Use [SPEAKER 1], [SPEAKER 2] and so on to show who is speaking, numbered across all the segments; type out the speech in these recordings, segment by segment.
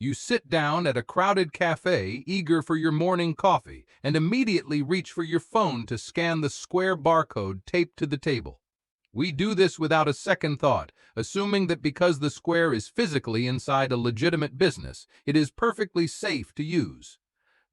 [SPEAKER 1] You sit down at a crowded cafe, eager for your morning coffee, and immediately reach for your phone to scan the square barcode taped to the table. We do this without a second thought, assuming that because the square is physically inside a legitimate business, it is perfectly safe to use.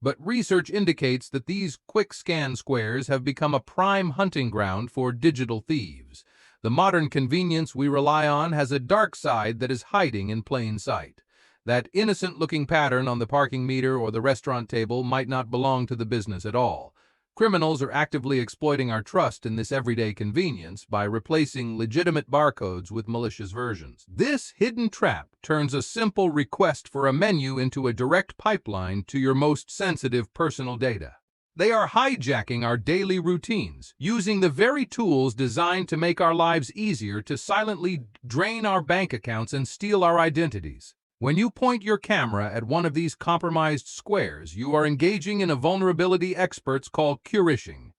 [SPEAKER 1] But research indicates that these quick scan squares have become a prime hunting ground for digital thieves. The modern convenience we rely on has a dark side that is hiding in plain sight. That innocent-looking pattern on the parking meter or the restaurant table might not belong to the business at all. Criminals are actively exploiting our trust in this everyday convenience by replacing legitimate barcodes with malicious versions. This hidden trap turns a simple request for a menu into a direct pipeline to your most sensitive personal data. They are hijacking our daily routines, using the very tools designed to make our lives easier to silently drain our bank accounts and steal our identities. When you point your camera at one of these compromised squares, you are engaging in a vulnerability experts call QRishing.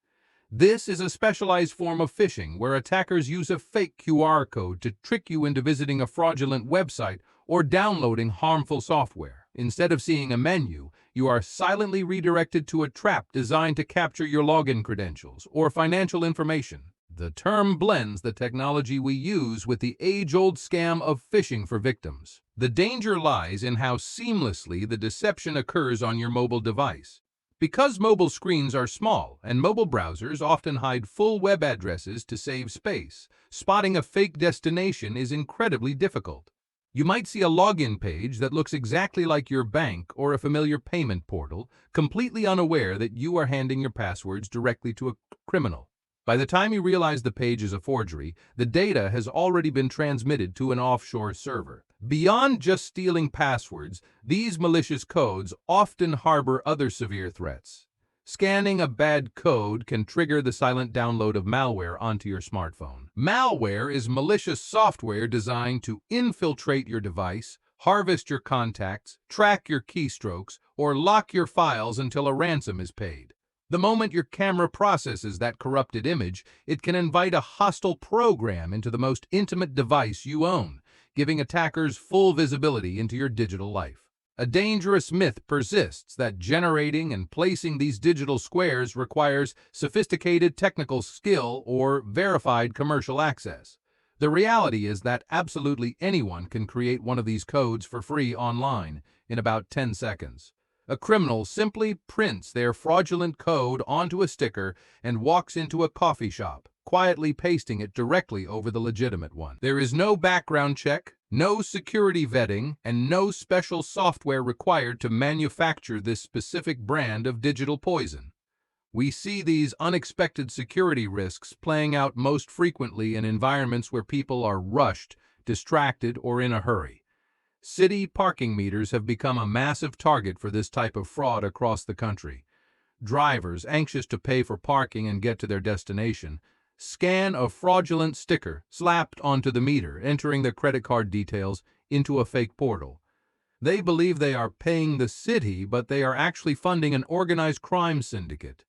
[SPEAKER 1] This is a specialized form of phishing where attackers use a fake QR code to trick you into visiting a fraudulent website or downloading harmful software. Instead of seeing a menu, you are silently redirected to a trap designed to capture your login credentials or financial information. The term blends the technology we use with the age-old scam of phishing for victims. The danger lies in how seamlessly the deception occurs on your mobile device. Because mobile screens are small and mobile browsers often hide full web addresses to save space, spotting a fake destination is incredibly difficult. You might see a login page that looks exactly like your bank or a familiar payment portal, completely unaware that you are handing your passwords directly to a criminal. By the time you realize the page is a forgery, the data has already been transmitted to an offshore server. Beyond just stealing passwords, these malicious codes often harbor other severe threats. Scanning a bad code can trigger the silent download of malware onto your smartphone. Malware is malicious software designed to infiltrate your device, harvest your contacts, track your keystrokes, or lock your files until a ransom is paid. The moment your camera processes that corrupted image, it can invite a hostile program into the most intimate device you own, giving attackers full visibility into your digital life. A dangerous myth persists that generating and placing these digital squares requires sophisticated technical skill or verified commercial access. The reality is that absolutely anyone can create one of these codes for free online in about 10 seconds. A criminal simply prints their fraudulent code onto a sticker and walks into a coffee shop, quietly pasting it directly over the legitimate one. There is no background check, no security vetting, and no special software required to manufacture this specific brand of digital poison. We see these unexpected security risks playing out most frequently in environments where people are rushed, distracted, or in a hurry. City parking meters have become a massive target for this type of fraud across the country. Drivers, anxious to pay for parking and get to their destination, scan a fraudulent sticker slapped onto the meter, entering their credit card details into a fake portal. They believe they are paying the city, but they are actually funding an organized crime syndicate.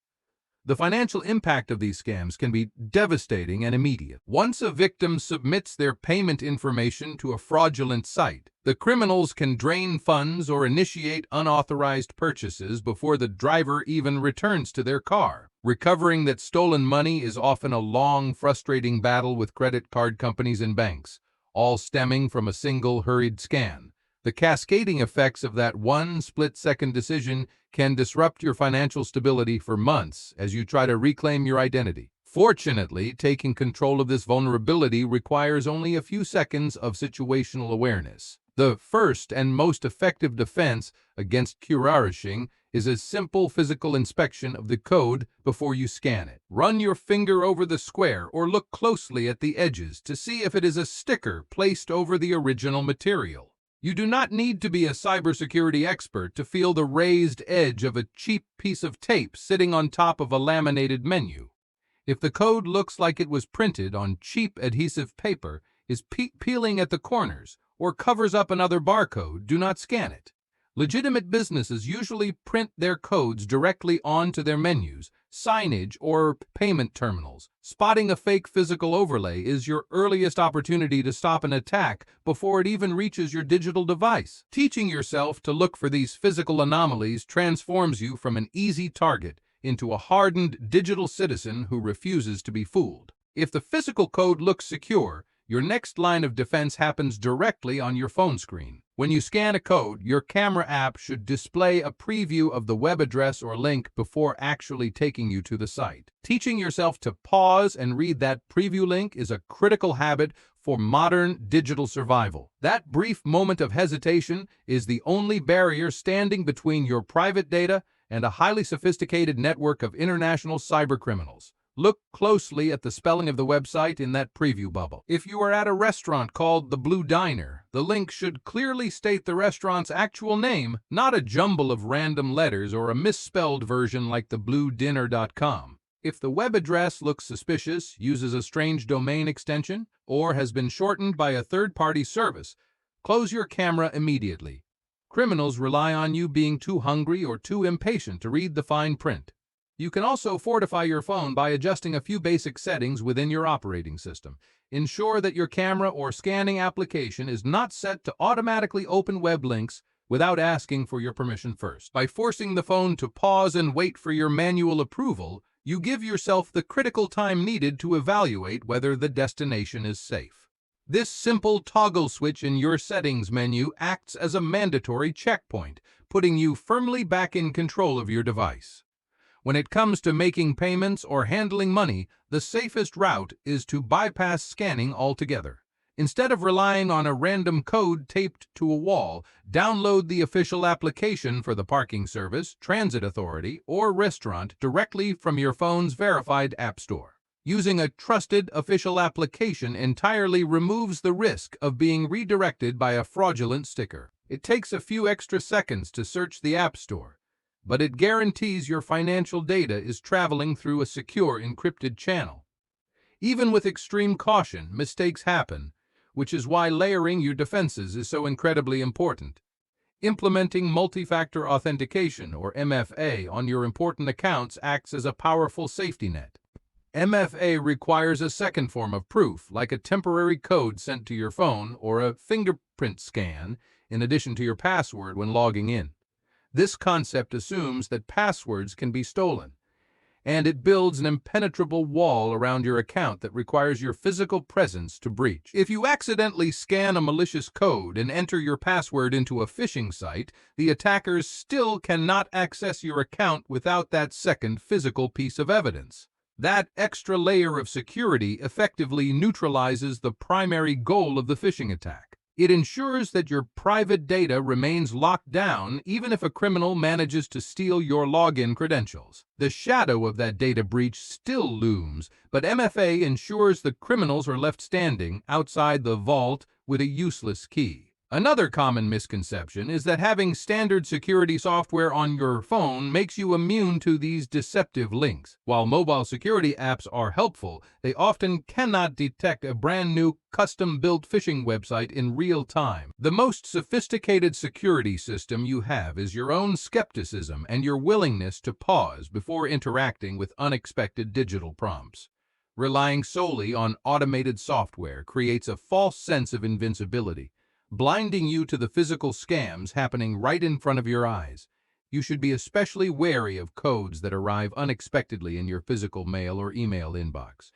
[SPEAKER 1] The financial impact of these scams can be devastating and immediate. Once a victim submits their payment information to a fraudulent site, the criminals can drain funds or initiate unauthorized purchases before the driver even returns to their car. Recovering that stolen money is often a long, frustrating battle with credit card companies and banks, all stemming from a single hurried scan. The cascading effects of that one split-second decision can disrupt your financial stability for months as you try to reclaim your identity. Fortunately, taking control of this vulnerability requires only a few seconds of situational awareness. The first and most effective defense against QRishing is a simple physical inspection of the code before you scan it. Run your finger over the square or look closely at the edges to see if it is a sticker placed over the original material. You do not need to be a cybersecurity expert to feel the raised edge of a cheap piece of tape sitting on top of a laminated menu. If the code looks like it was printed on cheap adhesive paper, is peeling at the corners, or covers up another barcode, do not scan it. Legitimate businesses usually print their codes directly onto their menus, signage, or payment terminals. Spotting a fake physical overlay is your earliest opportunity to stop an attack before it even reaches your digital device. Teaching yourself to look for these physical anomalies transforms you from an easy target into a hardened digital citizen who refuses to be fooled. If the physical code looks secure, your next line of defense happens directly on your phone screen. When you scan a code, your camera app should display a preview of the web address or link before actually taking you to the site. Teaching yourself to pause and read that preview link is a critical habit for modern digital survival. That brief moment of hesitation is the only barrier standing between your private data and a highly sophisticated network of international cybercriminals. Look closely at the spelling of the website in that preview bubble. If you are at a restaurant called the Blue Diner, the link should clearly state the restaurant's actual name, not a jumble of random letters or a misspelled version like thebluedinner.com. If the web address looks suspicious, uses a strange domain extension, or has been shortened by a third-party service, close your camera immediately. Criminals rely on you being too hungry or too impatient to read the fine print. You can also fortify your phone by adjusting a few basic settings within your operating system. Ensure that your camera or scanning application is not set to automatically open web links without asking for your permission first. By forcing the phone to pause and wait for your manual approval, you give yourself the critical time needed to evaluate whether the destination is safe. This simple toggle switch in your settings menu acts as a mandatory checkpoint, putting you firmly back in control of your device. When it comes to making payments or handling money, the safest route is to bypass scanning altogether. Instead of relying on a random code taped to a wall, download the official application for the parking service, transit authority, or restaurant directly from your phone's verified app store. Using a trusted official application entirely removes the risk of being redirected by a fraudulent sticker. It takes a few extra seconds to search the App Store, but it guarantees your financial data is traveling through a secure encrypted channel. Even with extreme caution, mistakes happen, which is why layering your defenses is so incredibly important. Implementing multi-factor authentication, or MFA, on your important accounts acts as a powerful safety net. MFA requires a second form of proof, like a temporary code sent to your phone or a fingerprint scan, in addition to your password when logging in. This concept assumes that passwords can be stolen, and it builds an impenetrable wall around your account that requires your physical presence to breach. If you accidentally scan a malicious code and enter your password into a phishing site, the attackers still cannot access your account without that second physical piece of evidence. That extra layer of security effectively neutralizes the primary goal of the phishing attack. It ensures that your private data remains locked down even if a criminal manages to steal your login credentials. The shadow of that data breach still looms, but MFA ensures the criminals are left standing outside the vault with a useless key. Another common misconception is that having standard security software on your phone makes you immune to these deceptive links. While mobile security apps are helpful, they often cannot detect a brand new custom-built phishing website in real time. The most sophisticated security system you have is your own skepticism and your willingness to pause before interacting with unexpected digital prompts. Relying solely on automated software creates a false sense of invincibility, blinding you to the physical scams happening right in front of your eyes. You should be especially wary of codes that arrive unexpectedly in your physical mail or email inbox.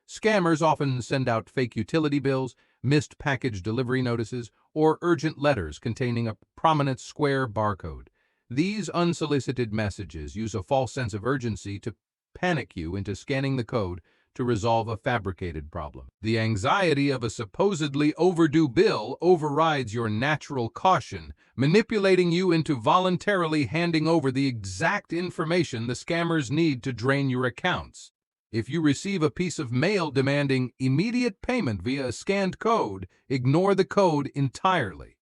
[SPEAKER 1] Scammers often send out fake utility bills, missed package delivery notices, or urgent letters containing a prominent square barcode. These unsolicited messages use a false sense of urgency to panic you into scanning the code to resolve a fabricated problem. The anxiety of a supposedly overdue bill overrides your natural caution, manipulating you into voluntarily handing over the exact information the scammers need to drain your accounts. If you receive a piece of mail demanding immediate payment via a scanned code, ignore the code entirely.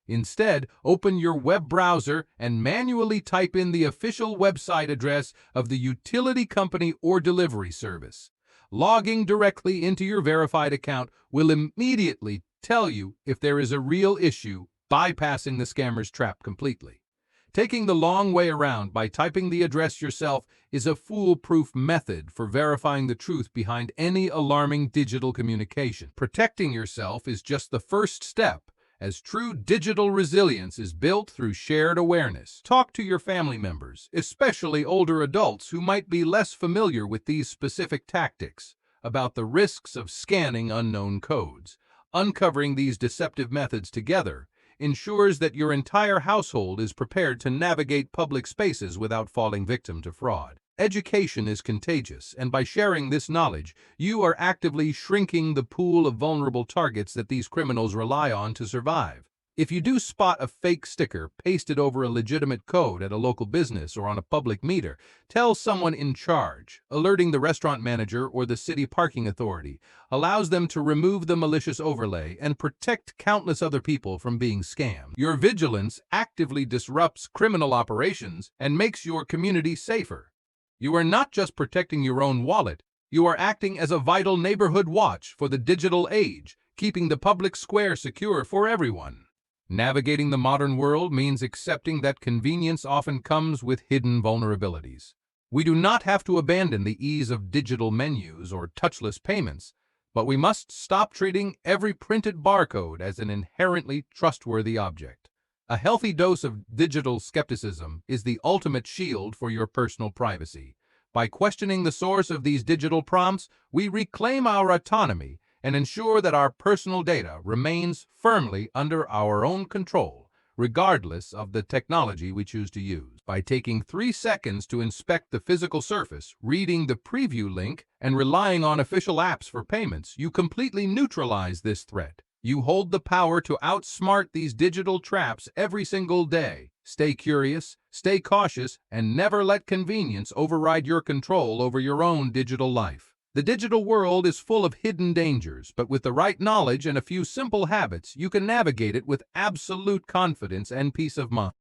[SPEAKER 1] Instead, open your web browser and manually type in the official website address of the utility company or delivery service. Logging directly into your verified account will immediately tell you if there is a real issue, bypassing the scammer's trap completely. Taking the long way around by typing the address yourself is a foolproof method for verifying the truth behind any alarming digital communication. Protecting yourself is just the first step, as true digital resilience is built through shared awareness. Talk to your family members, especially older adults who might be less familiar with these specific tactics, about the risks of scanning unknown codes. Uncovering these deceptive methods together ensures that your entire household is prepared to navigate public spaces without falling victim to fraud. Education is contagious, and by sharing this knowledge, you are actively shrinking the pool of vulnerable targets that these criminals rely on to survive. If you do spot a fake sticker pasted over a legitimate code at a local business or on a public meter, tell someone in charge. Alerting the restaurant manager or the city parking authority allows them to remove the malicious overlay and protect countless other people from being scammed. Your vigilance actively disrupts criminal operations and makes your community safer. You are not just protecting your own wallet, you are acting as a vital neighborhood watch for the digital age, keeping the public square secure for everyone. Navigating the modern world means accepting that convenience often comes with hidden vulnerabilities. We do not have to abandon the ease of digital menus or touchless payments, but we must stop treating every printed barcode as an inherently trustworthy object. A healthy dose of digital skepticism is the ultimate shield for your personal privacy. By questioning the source of these digital prompts, we reclaim our autonomy and ensure that our personal data remains firmly under our own control, regardless of the technology we choose to use. By taking 3 seconds to inspect the physical surface, reading the preview link, and relying on official apps for payments, you completely neutralize this threat. You hold the power to outsmart these digital traps every single day. Stay curious, stay cautious, and never let convenience override your control over your own digital life. The digital world is full of hidden dangers, but with the right knowledge and a few simple habits, you can navigate it with absolute confidence and peace of mind.